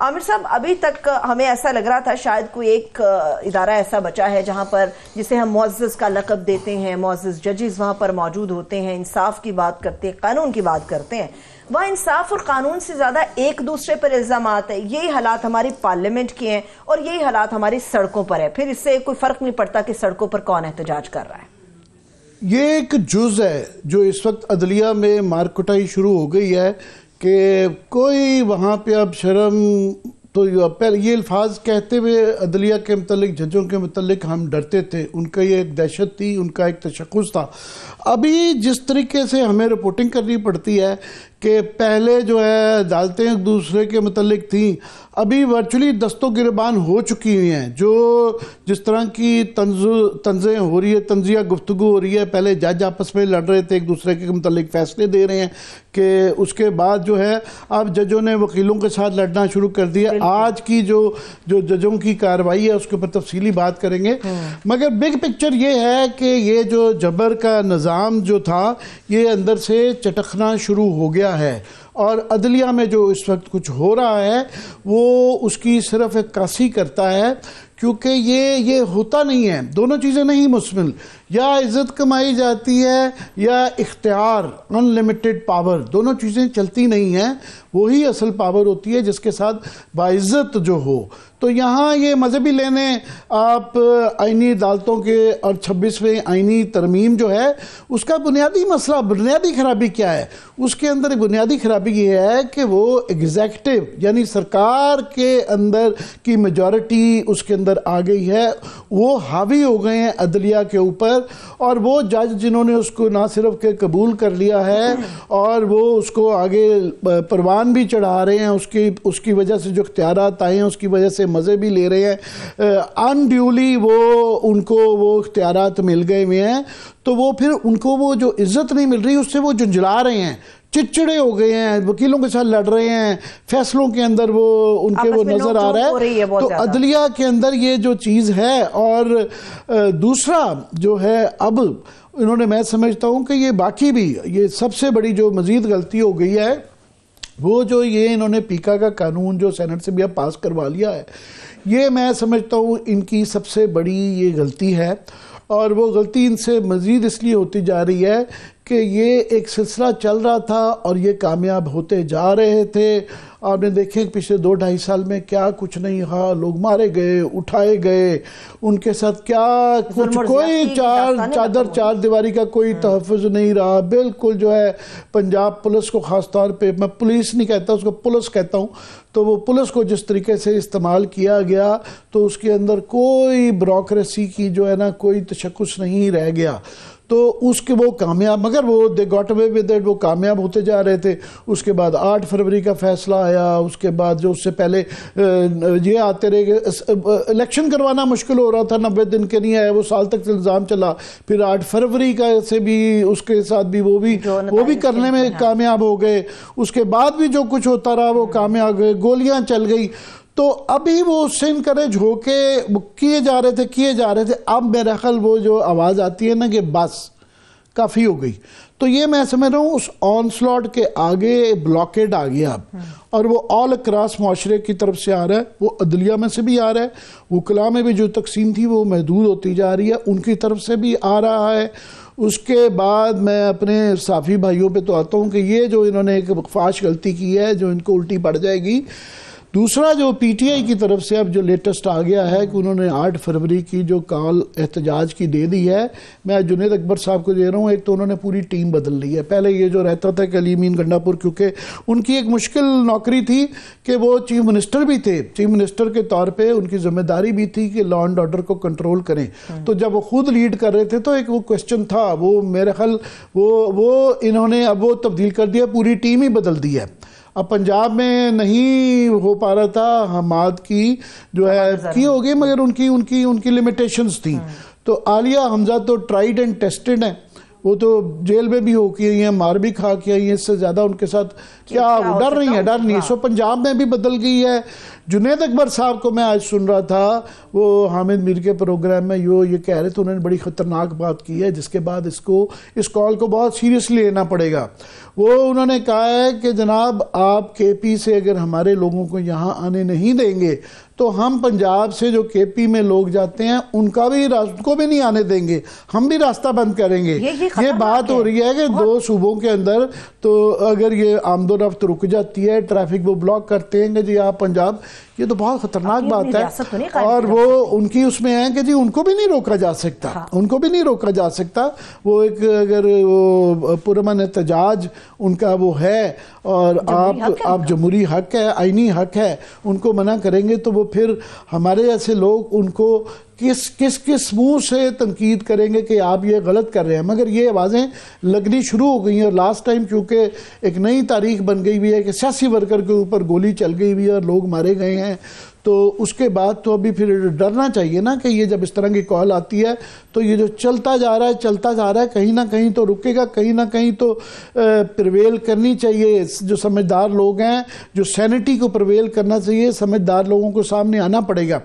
आमिर साहब, अभी तक हमें ऐसा लग रहा था शायद कोई एक इदारा ऐसा बचा है जहां पर जिसे हम मुअज़्ज़ज़ का लक़ब देते हैं, मुअज़्ज़ज़ जजेस वहां पर मौजूद होते हैं, इंसाफ की बात करते हैं, कानून की बात करते हैं। वह इंसाफ और कानून से ज्यादा एक दूसरे पर इल्जामात है। यही हालात हमारी पार्लियामेंट के हैं और यही हालात हमारी सड़कों पर है। फिर इससे कोई फर्क नहीं पड़ता कि सड़कों पर कौन एहतजाज कर रहा है। ये एक जुज़ है जो इस वक्त अदलिया में मारकुटाई शुरू हो गई है कि कोई वहाँ पे अब शर्म, तो पहले ये अल्फाज कहते हुए अदलिया के मतलब, जजों के मतलब हम डरते थे, उनका ये एक दहशत थी, उनका एक तशख़्ख़ुस था। अभी जिस तरीके से हमें रिपोर्टिंग करनी पड़ती है कि पहले जो है अदालतें एक दूसरे के मतलब थी, अभी वर्चुअली दस्तों गिरबान हो चुकी हुई हैं। जो जिस तरह की तंज़ें हो रही है, तंज़िया गुफ्तगू हो रही है, पहले जज आपस में लड़ रहे थे, एक दूसरे के मतलब फैसले दे रहे हैं कि उसके बाद जो है अब जजों ने वकीलों के साथ लड़ना शुरू कर दिया। आज की जो जजों की कार्रवाई है उसके ऊपर तफसीली बात करेंगे, मगर बिग पिक्चर ये है कि ये जो जबर का निज़ाम जो था ये अंदर से चटकना शुरू हो गया है और अदलिया में जो इस वक्त कुछ हो रहा है वो उसकी सिर्फ अक्कासी करता है, क्योंकि ये होता नहीं है। दोनों चीज़ें नहीं मुस्मिल, या इज़्ज़त कमाई जाती है या इख्तियार, अनलिमिटेड पावर, दोनों चीज़ें चलती नहीं हैं। वही असल पावर होती है जिसके साथ बाइज़्ज़त जो हो। तो यहाँ ये मजहबी लेने आप आइनी अदालतों के और 26वें आइनी तरमीम जो है उसका बुनियादी मसला, बुनियादी खराबी क्या है? उसके अंदर बुनियादी खराबी ये है कि वो एग्जीक्यूटिव यानी सरकार के अंदर की मेजॉरिटी उसके अंदर आ गई है, वो हावी हो गए हैं अदलिया के ऊपर, और वो जज जिन्होंने उसको ना सिर्फ के कबूल कर लिया है और वो उसको आगे परवान भी चढ़ा रहे हैं, उसकी वजह से जो इख्तियारात आए हैं उसकी वजह से मज़े भी ले रहे हैं, अनड्यूली उनको वो इख्तियारात मिल गए हुए हैं, तो वो फिर उनको वो जो इज्जत नहीं मिल रही उससे वो झुंझला रहे हैं, चिड़चिड़े हो गए हैं, वकीलों के साथ लड़ रहे हैं, फैसलों के अंदर वो उनके वो नजर आ रहा है। तो अदलिया के अंदर ये जो चीज़ है। और दूसरा जो है, अब इन्होंने, मैं समझता हूँ कि ये बाकी भी ये सबसे बड़ी जो मजीद गलती हो गई है वो जो ये इन्होंने पीका का कानून जो सेनेट से भी अब पास करवा लिया है, ये मैं समझता हूँ इनकी सबसे बड़ी ये गलती है। और वो गलती इनसे मज़ीद इसलिए होती जा रही है कि ये एक सिलसिला चल रहा था और ये कामयाब होते जा रहे थे। आपने देखे पिछले 2-2.5 साल में क्या कुछ नहीं रहा, लोग मारे गए, उठाए गए, उनके साथ क्या कुछ कोई चार दीवारी का कोई तहफ़्फ़ुज़ नहीं रहा। बिल्कुल जो है पंजाब पुलिस को ख़ास तौर पे, मैं पुलिस नहीं कहता उसको पुलिस कहता हूँ, तो वो पुलिस को जिस तरीके से इस्तेमाल किया गया तो उसके अंदर कोई ब्यूरोक्रेसी की जो है ना कोई तशक्कुस नहीं रह गया। तो उसके वो कामयाब, मगर वो they got away with it, वो कामयाब होते जा रहे थे। उसके बाद 8 फरवरी का फैसला आया, उसके बाद जो उससे पहले ये आते रहे, इलेक्शन करवाना मुश्किल हो रहा था, 90 दिन के नहीं आए, वो साल तक इल्ज़ाम चला। फिर 8 फरवरी का से भी उसके साथ भी वो भी करने में कामयाब हो गए। उसके बाद भी जो कुछ होता रहा वो कामयाब गए, गोलियां चल गई। तो अभी वो उससे इनकरेज होके किए जा रहे थे। अब मेरा ख्याल वो जो आवाज़ आती है ना कि बस काफ़ी हो गई, तो ये मैं समझ रहा हूँ उस ऑनस्लॉट के आगे ब्लॉकेड आ गया अब, और वो ऑल अक्रॉस माशरे की तरफ से आ रहा है, वो अदलिया में से भी आ रहा है, वकला में भी जो तकसीम थी वो महदूद होती जा रही है, उनकी तरफ से भी आ रहा है। उसके बाद मैं अपने साफ़ी भाइयों पे तो आता हूँ कि ये जो इन्होंने एक फाश गलती की है जो इनको उल्टी पड़ जाएगी। दूसरा जो पीटीआई की तरफ से अब जो लेटेस्ट आ गया है कि उन्होंने 8 फरवरी की जो कॉल एहतजाज की दे दी है, मैं जुनेद अकबर साहब को दे रहा हूँ। एक तो उन्होंने पूरी टीम बदल ली है। पहले ये जो रहता था कलीमीन गंडापुर, क्योंकि उनकी एक मुश्किल नौकरी थी कि वो चीफ मिनिस्टर भी थे, चीफ मिनिस्टर के तौर पर उनकी जिम्मेदारी भी थी कि लॉ एंड ऑर्डर को कंट्रोल करें। तो जब वो खुद लीड कर रहे थे तो एक वो क्वेश्चन था, वो मेरे ख्याल वो इन्होंने अब वो तब्दील कर दिया, पूरी टीम ही बदल दी है। अब पंजाब में नहीं हो पा रहा था, हमाद की जो है की होगी, मगर उनकी लिमिटेशंस थी। तो आलिया हमजा तो ट्राइड एंड टेस्टेड है, वो तो जेल में भी होके आई हैं, मार भी खा के आई हैं, इससे ज़्यादा उनके साथ क्या डर नहीं है। सो पंजाब में भी बदल गई है। जुनेद अकबर साहब को मैं आज सुन रहा था, वो हामिद मीर के प्रोग्राम में ये कह रहे थे, उन्होंने बड़ी ख़तरनाक बात की है जिसके बाद इस कॉल को बहुत सीरियसली लेना पड़ेगा। वो उन्होंने कहा है कि जनाब आप केपी से अगर हमारे लोगों को यहाँ आने नहीं देंगे तो हम पंजाब से जो केपी में लोग जाते हैं उनको भी नहीं आने देंगे, हम भी रास्ता बंद करेंगे। ये बात हो रही है कि दो सूबों के अंदर तो अगर ये आमदोरफ्त रुक जाती है, ट्रैफिक वो ब्लॉक करते हैं कि जी आप पंजाब, ये तो बहुत खतरनाक बात है। और वो उनकी उसमें है कि जी उनको भी नहीं रोका जा सकता। हाँ। उनको भी नहीं रोका जा सकता। वो एक अगर वो पुरअमन एहतजाज उनका वो है और आप जमहूरी हक है, आईनी हक है, उनको मना करेंगे तो वो फिर हमारे ऐसे लोग उनको किस मुंह से तनकीद करेंगे कि आप ये गलत कर रहे हैं। मगर ये आवाज़ें लगनी शुरू हो गई हैं और लास्ट टाइम क्योंकि एक नई तारीख बन गई हुई है कि सियासी वर्कर के ऊपर गोली चल गई हुई है और लोग मारे गए हैं, तो उसके बाद तो अभी फिर डरना चाहिए ना कि ये जब इस तरह की कॉल आती है तो ये जो चलता जा रहा है कहीं ना कहीं तो रुकेगा, कहीं ना कहीं तो प्रवेल करनी चाहिए। जो समझदार लोग हैं, जो सैनिटी को प्रवेल करना चाहिए, समझदार लोगों को सामने आना पड़ेगा।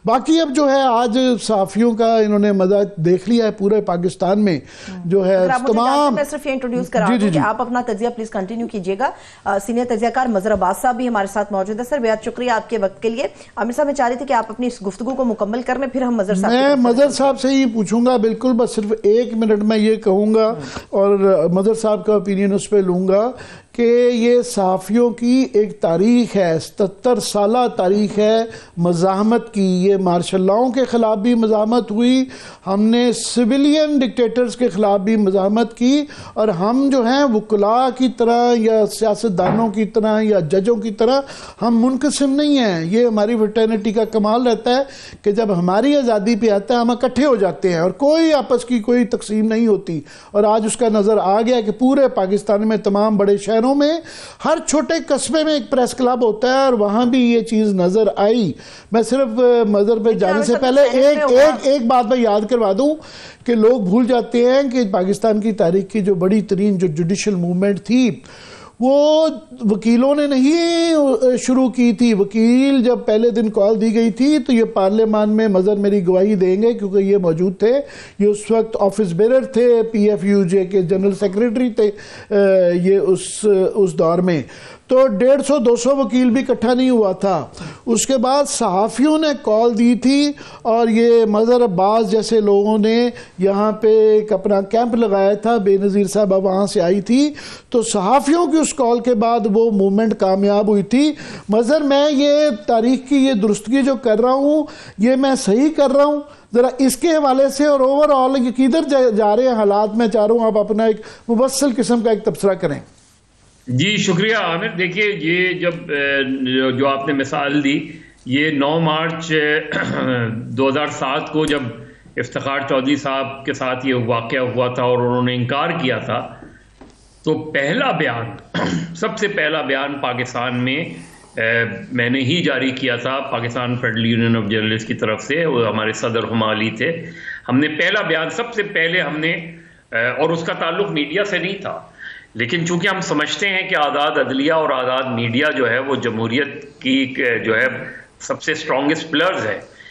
बाकी अब जो है आज सहाफ़ियों का इन्होंने मजा देख लिया है पूरे पाकिस्तान में जो है तमाम। मैं सिर्फ ये इंट्रोड्यूस करा दूं कि आप अपना तजिया प्लीज कंटिन्यू कीजिएगा। सीनियर तजियाकार मजहर अब्बास साहब भी हमारे साथ मौजूद है। सर बेहद शुक्रिया आपके वक्त के लिए। आमिर साहब मैं चाह रही थी कि आप अपनी इस गुफ्तगू को मुकम्मल कर लें, फिर हम मैं मजहर साहब से ही पूछूंगा। बिल्कुल, बस सिर्फ 1 मिनट में ये कहूंगा और मजहर साहब का ओपिनियन उस पर लूंगा कि ये सहाफ़ियों की एक तारीख है, 77 साला तारीख है मज़ाहमत की। ये मार्शल लॉ के ख़िलाफ़ भी मज़ाहमत हुई, हमने सिविलियन डिक्टेटर्स के ख़िलाफ़ भी मज़ाहमत की, और हम जो हैं वुकला की तरह या सियासतदानों की तरह या जजों की तरह हम मुनक़सिम नहीं हैं। ये हमारी फ्रेटर्निटी का कमाल रहता है कि जब हमारी आज़ादी पे आता है हम इकट्ठे हो जाते हैं और कोई आपस की कोई तकसीम नहीं होती। और आज उसका नज़र आ गया कि पूरे पाकिस्तान में तमाम बड़े शहरों में हर छोटे कस्बे में एक प्रेस क्लब होता है और वहां भी ये चीज नजर आई। मैं सिर्फ मजहर पे जाने से पहले एक बात मैं याद करवा दूं कि लोग भूल जाते हैं कि पाकिस्तान की तारीख की जो बड़ी तरीन जो जुडिशल मूवमेंट थी वो वकीलों ने नहीं शुरू की थी। वकील जब पहले दिन कॉल दी गई थी तो ये पार्लियामान में मजहर मेरी गवाही देंगे क्योंकि ये मौजूद थे, ये उस वक्त ऑफिस बेरर थे, PFUJ के जनरल सेक्रेटरी थे ये उस दौर में। तो 150-200 वकील भी इकट्ठा नहीं हुआ था। उसके बाद सहाफ़ियों ने कॉल दी थी और ये मजहर अब्बास जैसे लोगों ने यहाँ पे एक अपना कैंप लगाया था। बेनज़ीर साहब वहाँ से आई थी, तो सहाफ़ियों की उस कॉल के बाद वो मूवमेंट कामयाब हुई थी। मजहर मैं ये तारीख की ये दुरुस्तगी जो कर रहा हूँ ये मैं सही कर रहा हूँ, ज़रा इसके हवाले से और ओवरऑल किधर जा रहे हैं हालात, मैं चाह रहा हूँ आप अपना एक मुबस्सिल किस्म का एक तबसरा करें। जी शुक्रिया आमिर। देखिए ये जब जो आपने मिसाल दी, ये 9 मार्च 2007 को जब इफ्तिखार चौधरी साहब के साथ ये वाक़या हुआ था और उन्होंने इनकार किया था, तो पहला बयान सबसे पहला बयान पाकिस्तान में मैंने ही जारी किया था, Pakistan federal union of journalist की तरफ से। वो हमारे सदर हुमाली थे। हमने पहला बयान सबसे पहले हमने, और उसका ताल्लुक मीडिया से नहीं था, लेकिन चूंकि हम समझते हैं कि आज़ाद अदलिया और आज़ाद मीडिया जो है वो जमहूरियत की जो है सबसे स्ट्रॉन्गेस्ट पिलर्स है,